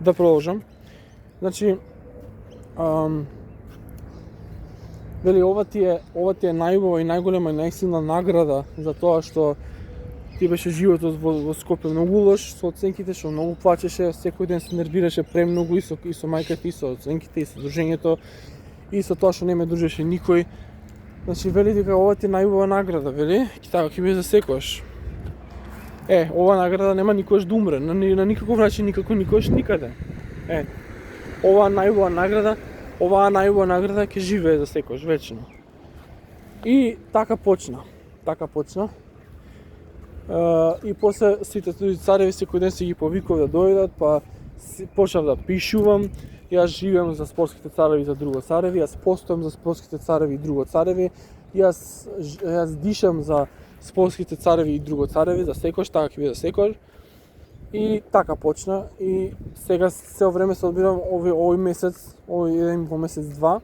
Да продолжам. Значи, вели ова ти е најубава и најголема и најсилна награда за тоа што ти беше животот во Скопје многу лош со оценките, што многу плачеше, секој ден се нервираше премногу и со мајката и со оценките и со дружењето и со тоа што не ме дружеше никој. Значи вели дека ова ти е најубава награда, вели, ќе биде за секојаш. Ова награда нема никош да умре, на никаков начин, никош, никаде. Оваа најубава награда ќе живее за секојаш вечно. И така почна. И после сите туди цареви секој ден си ги повикав да дојдат, па почнав да пишувам. Јас живеам за спортските цареви и за друго цареви, јас постојам за спортските цареви и друго цареви, јас дишам за спортските цареви и друго цареви, за секојаш, така ќе биде за секојаш. И така почна и сега цело време се одбирам овој месец, еден во месец 2.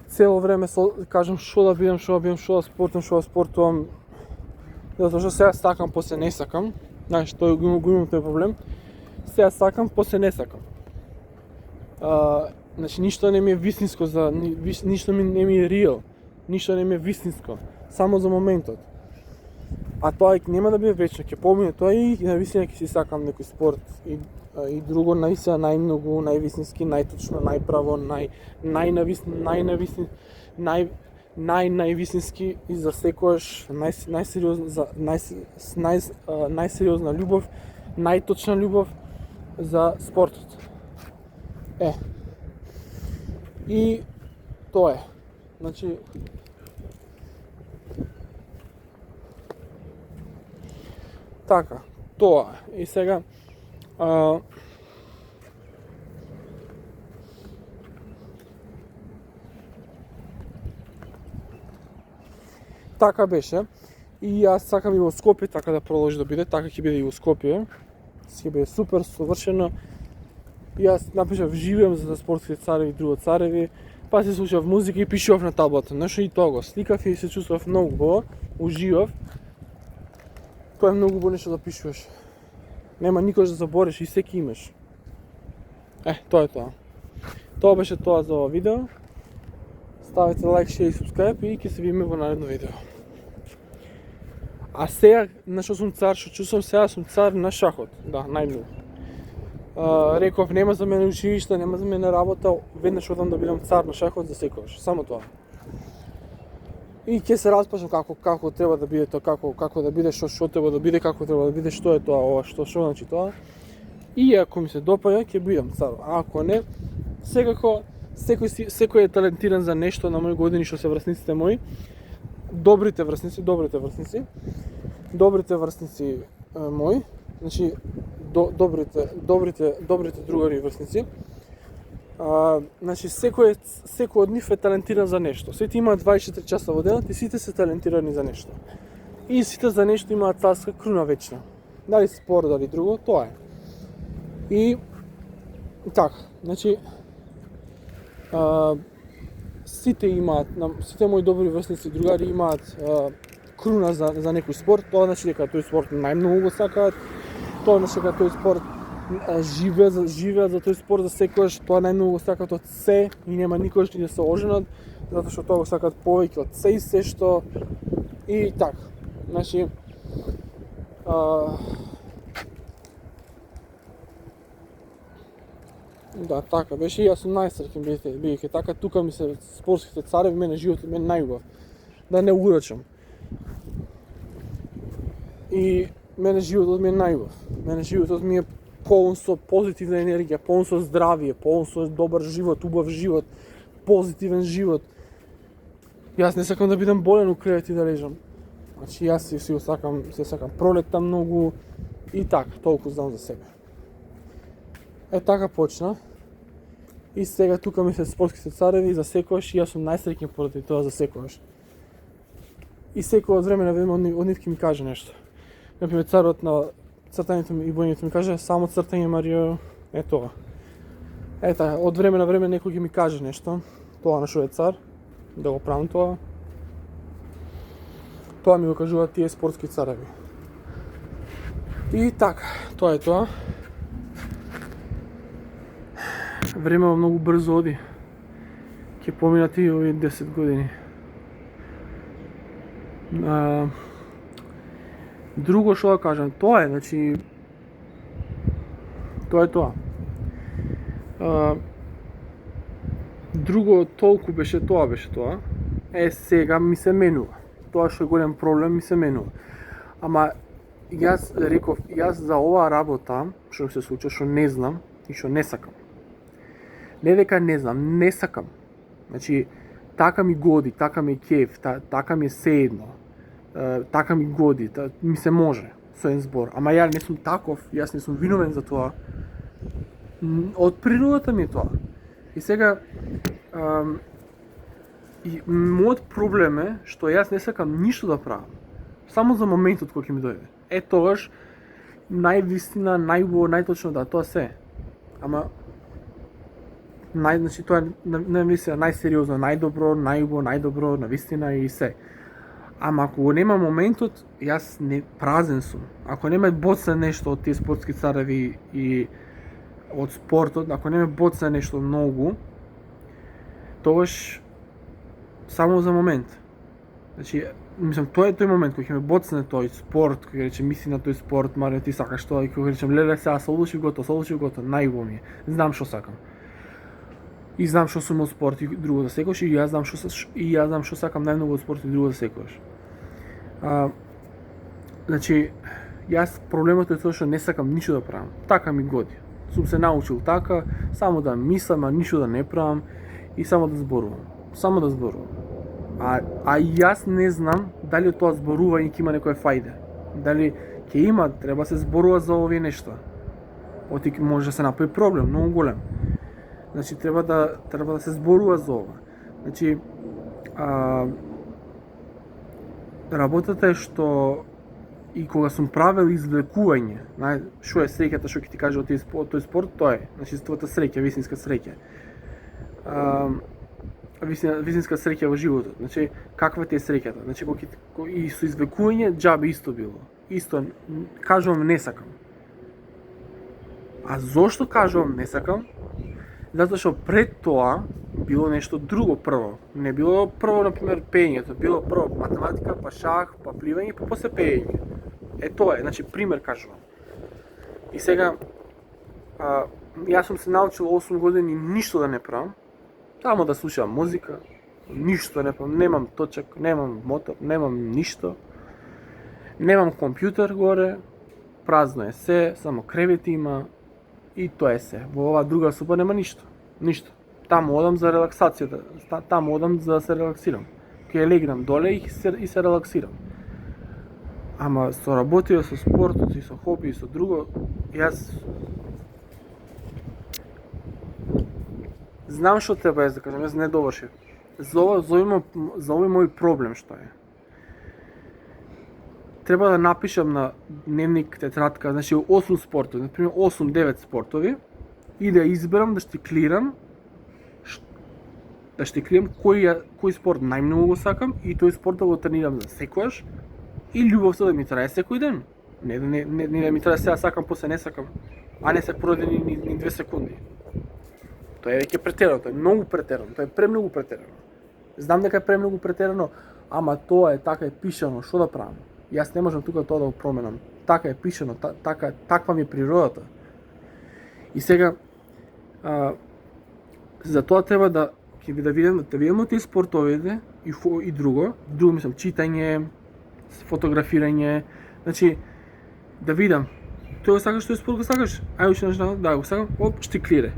Цело време кажам што да бидам, што да спортувам, затоа што сега сакам, после не сакам. Знаеш, тој го имам тој проблем. Сега сакам, после не сакам. Значи ништо не ми е вистинско, ништо не ми е реал, ништо не ми е вистинско, само за моментот. А тоа нема да биде вечно, ќе помине тоа и навистина ќе си сакам некој спорт и друго навистина најмногу, највистински, најточно, најправо, највистински и за секојаш најсериозна љубов, најточна љубов за спортот. И тоа е. Значи така, тоа. И сега така беше. И јас сакам и во Скопје така да продолжи да биде, така ќе биде и во Скопје. Ќе биде супер, совршено. Јас напишав живеам за спортските цареви и друго цареви, па се слушав музика и пишував на таблата. Нешто и тоа го сликав и се чувствував многу убаво, уживав. Тоа е многу убаво нешто да пишуваш. Нема никош да забориш и секи имаш. Тоа е тоа. Тоа беше тоа за ова видео. Ставете лайк, шер и субскрайб и ќе се видиме во наредно видео. А сега, на што сум цар, што чувствам сега сум цар на шахот. Да, најмногу. Реков, нема за мене училиште, нема за мене работа, веднаш одам да бидам цар на шахот за секојаш, само тоа. И ќе се распашам како треба да биде тоа, како да биде, што треба да биде, како треба да биде, што е тоа, ова, што значи тоа. И ако ми се допаѓа, ќе бидам цар. А ако не, секако секој е талентиран за нешто на мои години што се врсниците мои. Добрите врсници мои, значи добрите другари врсници. Значи секој од нив е талентиран за нешто. Сите имаат 24 часа во денот и сите се талентирани за нешто. И сите за нешто имаат царска круна вечна. Дали спорт, дали друго, тоа е. И така, значи сите мои добри врсници другари имаат круна за некој спорт, тоа значи дека тој спорт најмногу го сакаат, тоа значи дека тој спорт живеат за тој спорт за секојаш, тоа најмногу го сакаат од се и нема никош да се оженат, затоа што тоа го сакаат повеќе од се и се што и така. Значи да, така беше и јас сум најсреќен бидејќи така, тука ми се спортските цареви, мене животот ми е најубав. Да не урачам. И мене животот ми е најубав. Мене животот ми е полн со позитивна енергија, полн со здравје, полн со добар живот, убав живот, позитивен живот. Јас не сакам да бидам болен у кревет и да лежам. Значи јас се сакам пролетта многу и така, толку знам за себе. Така почна. И сега тука ми се спортските цареви за секојаш и јас сум најсреќен поради тоа за секојаш. И секој од време на време од нив ќе ми каже нешто. Например, царот на цртањето и бојањето ми каже само цртање, Марио, тоа. Така, од време на време некој ќе ми каже нешто, тоа на што е цар, да го правам тоа. Тоа ми го кажуваат тие спортски цареви. И така, тоа е тоа. време многу брзо оди. Ќе поминат и овие 10 години. Друго што да кажам, тоа е, значи тоа е тоа. Друго толку беше тоа. Сега ми се менува. Тоа што е голем проблем ми се менува. Ама јас реков, јас за оваа работа што се случи, што не знам и што не сакам. Не дека не знам, не сакам. Значи така ми годи, така ми кеф, така ми е седно. Така ми годи, ми се може со еден збор. Ама ја не сум таков, јас не сум виновен за тоа. Од природата ми е тоа. И сега и мојот проблем е што јас не сакам ништо да правам. Само за моментот кој ќе ми дојде. Тогаш највистина, најубаво, најточно да тоа се. Ама значи тоа навистина најсериозно, најдобро, најубаво, најдобро, навистина и се. Ама ако го нема моментот, јас не празен сум. Ако нема боцна нешто од тие спортски цареви и од спортот, ако нема боцна нешто многу, тогаш само за момент. Значи, мислам, тоа е тој момент кој ќе ме боцне тој спорт, кој ќе рече мисли на тој спорт, Марио ти сакаш тоа, и кој ќе речем леле сега се одлучив готово, најубаво ми е. Знам што сакам. И знам што сум од спорт и друго да секојаш, и јас знам што сакам најмногу од спорт и друго да секојаш. Значи, јас проблемот е тоа што не сакам ништо да правам. Така ми годи. Сум се научил така, само да мислам, а ништо да не правам и само да зборувам. А јас не знам дали од тоа зборување ќе има некоја фајде. Дали ќе има, треба се зборува за овие нешта. Оти може да се направи проблем, многу голем. Значи треба да се зборува за ова. Значи работата е што и кога сум правел извлекување, што е среќата што ќе ти каже од тој спорт, тоа е. Значи твојата среќа, вистинска среќа. Вистинска среќа во животот. Значи каква ти е среќата? Значи и со извлекување џабе исто било. Исто кажувам не сакам. А зошто кажувам не сакам? Затоа што пред тоа било нешто друго прво. Не било прво, например, пеењето, било прво математика, па шах, па пливање, па после пеење. Тоа е, значи пример кажувам. И сега јас сум се научил 8 години ништо да не правам, само да слушам музика, ништо не правам, немам точак, немам мотор, немам ништо. Немам компјутер горе, празно е се, само кревети има и тоа е се. Во оваа друга соба нема ништо. Таму одам за релаксацијата, таму одам за да се релаксирам. Ќе легнам доле и се релаксирам. Ама со работија, со спортот и со хоби и со друго, јас знам што треба да кажам, јас не довршив. За овој мој проблем што е. Треба да напишам на дневник, тетрадка, значи 8 спортови, например 8-9 спортови и да изберам да штиклирам кој спорт најмногу го сакам и тој спорт да го тренирам за секојаш и љубовта да ми трае секој ден. Не да ми трае сега сакам, после не сакам, а не се продаде ни 2 секунди. Тоа е веќе претерано, тоа е многу претерано, тоа е премногу претерано. Знам дека е премногу претерано, ама тоа е така е пишано, што да правам? Јас не можам тука тоа да го променам. Така е пишано, таква ми е природата. И сега за тоа треба да видиме тие спортовите и друго мислам читање, фотографирање, значи да видам тој го сакаш, тој спорт го сакаш, ај учиш да го сакам,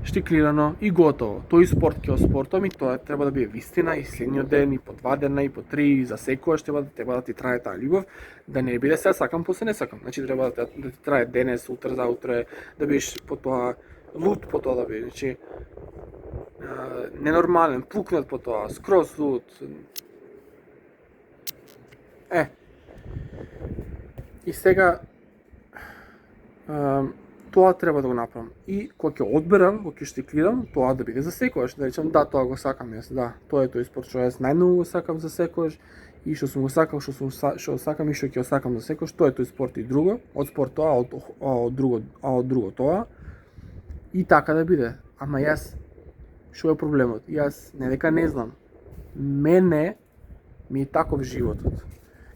штиклирано и готово. Тој спорт ќе спортом и тоа треба да биде вистина и следниот ден и по 2 дена и по 3 и за секојаш треба да ти трае таа љубов, да не биде сега сакам, после не сакам. Значи треба да ти трае денес, утре, заутре, да бидеш по тоа лут по тоа да бидеш, значи ненормален, пукнат по тоа, скроз лут. И сега тоа треба да го направам. И кога ќе одберам, кога ќе штиклирам, тоа да биде за секојаш, да речам да, тоа го сакам јас, да, тоа е тој спорт што јас најмногу го сакам за секојаш и што сум го сакал, што сакам и што ќе го сакам за секојаш, тоа е тој спорт и друго, од спорт тоа, од друго тоа. И така да биде. Ама јас Што е проблемот? Јас не дека не знам. Мене ми е таков животот.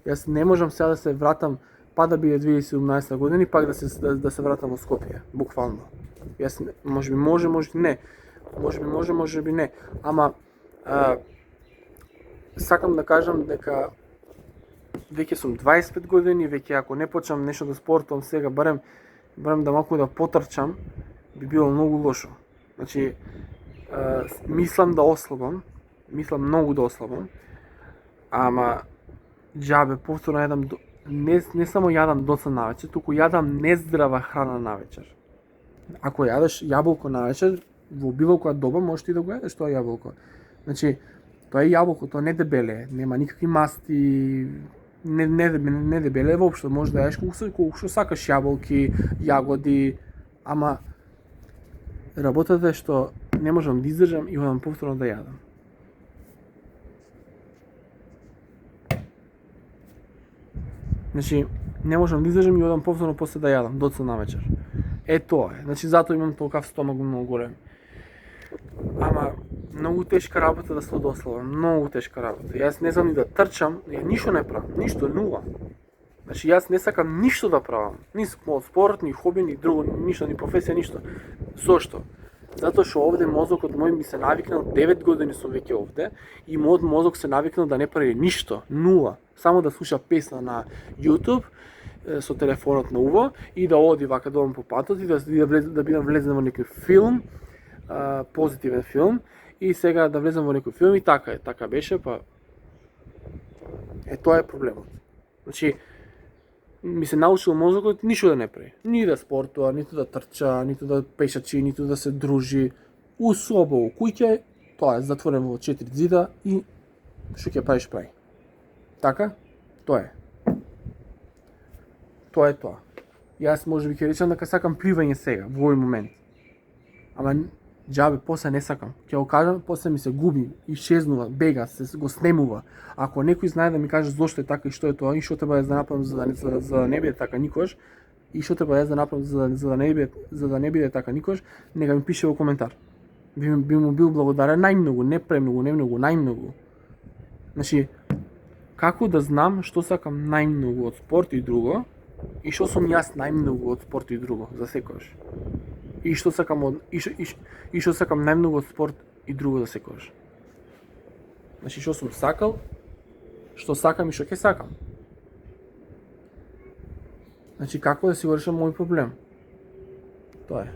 Јас не можам сега да се вратам па да биде 2017 година и пак да се вратам во Скопје, буквално. Јас можеби може не. Можеби не. Ама сакам да кажам дека веќе сум 25 години, веќе ако не почнам нешто да спортувам сега, барем да малку да потрчам, би било многу лошо. Значи, мислам да ослабам, мислам многу да ослабам, ама џабе повторно јадам, не само јадам доцна навечер, туку јадам нездрава храна навечер. Ако јадеш јаболко навечер, во било која доба можеш и да го јадеш тоа јаболко. Значи, тоа е јаболко, тоа не дебеле, нема никакви масти, не дебеле воопшто, може да јадеш колку што сакаш јаболки, јагоди, ама работата е што не можам да издржам и одам повторно да јадам. Значи, не можам да издржам и одам повторно после да јадам, доцна навечер. Тоа е. Значи, затоа имам толкав стомак многу голем. Ама, многу тешка работа да се одославам, многу тешка работа. Јас не знам ни да трчам, ја ништо не правам, ништо, нула. Значи, јас не сакам ништо да правам, ни спорт, ни хоби, ни друго, ништо, ни професија, ништо. Зошто? Затоа што овде мозокот мој ми се навикнал, 9 години сум веќе овде, и мојот мозок се навикнал да не прави ништо, нула. Само да слуша песна на YouTube, со телефонот на уво, и да оди вака долу по патот, и да бидам влезен во некој филм, позитивен филм, и сега да влезам во некој филм, и така беше, па... тоа е проблемот. Значи, ми се научил мозокот ништо да не прави. Ни да спортува, ниту да трча, ниту да пешачи, ниту да се дружи. У соба, у куќа, тоа е затворено во 4 зида и што ќе правиш прави. Така? Тоа е. Тоа е тоа. Јас можеби ќе речам дека сакам пливање сега, во овој момент. Ама џабе, после не сакам. Ќе го кажам, после ми се губи, исчезнува, бега, се го снемува. Ако некој знае да ми каже зошто е така и што е тоа, и што треба да направам за да не биде така никош, и што треба да направам за да не биде така никош, нека ми пише во коментар. Би му бил благодарен најмногу, не премногу, не многу, најмногу. Значи, како да знам што сакам најмногу од спорт и друго, и што сум јас најмногу од спорт и друго, за секојаш. И што сакам најмногу од спорт и друго за секојаш. Значи, што сум сакал, што сакам и што ќе сакам. Значи, како да си го решам мој проблем. Тоа е.